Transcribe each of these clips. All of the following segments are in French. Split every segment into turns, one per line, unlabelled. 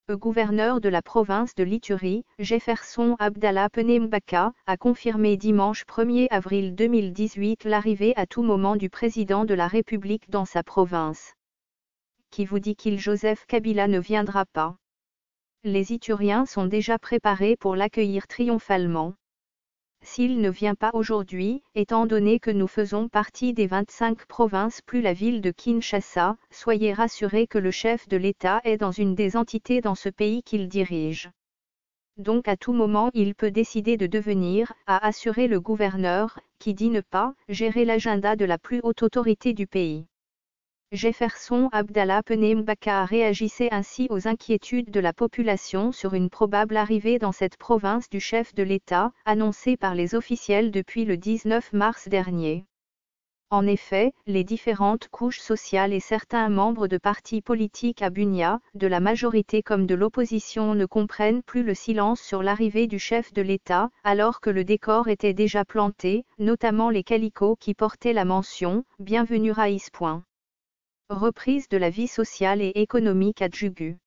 Le gouverneur de la province de l'Ituri, Jefferson Abdallah Penembaka, a confirmé dimanche 1er avril 2018 l'arrivée à tout moment du président de la République dans sa province. Qui vous dit qu'il Joseph Kabila ne viendra pas? Les Ituriens sont déjà préparés pour l'accueillir triomphalement. S'il ne vient pas aujourd'hui, étant donné que nous faisons partie des 25 provinces plus la ville de Kinshasa, soyez rassurés que le chef de l'État est dans une des entités dans ce pays qu'il dirige. Donc à tout moment il peut décider de devenir, a assuré le gouverneur, qui dit ne pas gérer l'agenda de la plus haute autorité du pays. Jefferson Abdallah Penembaka réagissait ainsi aux inquiétudes de la population sur une probable arrivée dans cette province du chef de l'État, annoncée par les officiels depuis le 19 mars dernier. En effet, les différentes couches sociales et certains membres de partis politiques à Bunia, de la majorité comme de l'opposition ne comprennent plus le silence sur l'arrivée du chef de l'État, alors que le décor était déjà planté, notamment les calicots qui portaient la mention « Bienvenue Raïs ». Reprise de la vie sociale et économique à Djougou.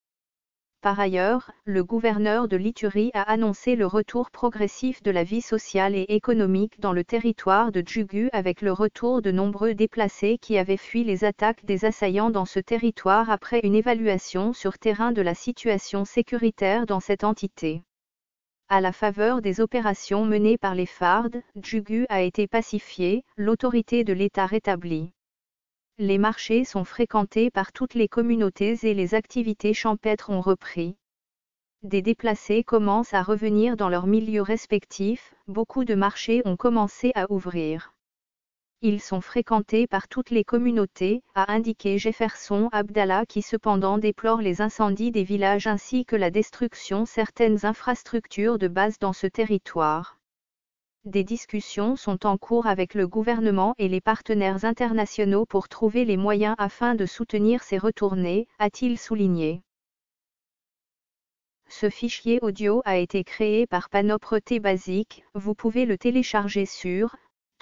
Par ailleurs, le gouverneur de l'Ituri a annoncé le retour progressif de la vie sociale et économique dans le territoire de Djougou avec le retour de nombreux déplacés qui avaient fui les attaques des assaillants dans ce territoire après une évaluation sur terrain de la situation sécuritaire dans cette entité. À la faveur des opérations menées par les FARD, Djougou a été pacifié, l'autorité de l'État rétablie. Les marchés sont fréquentés par toutes les communautés et les activités champêtres ont repris. Des déplacés commencent à revenir dans leurs milieux respectifs, beaucoup de marchés ont commencé à ouvrir. Ils sont fréquentés par toutes les communautés, a indiqué Jefferson Abdallah qui cependant déplore les incendies des villages ainsi que la destruction certaines infrastructures de base dans ce territoire. Des discussions sont en cours avec le gouvernement et les partenaires internationaux pour trouver les moyens afin de soutenir ces retournées, a-t-il souligné. Ce fichier audio a été créé par Panopre Basic, vous pouvez le télécharger sur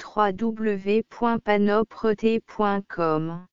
www.panopret.com.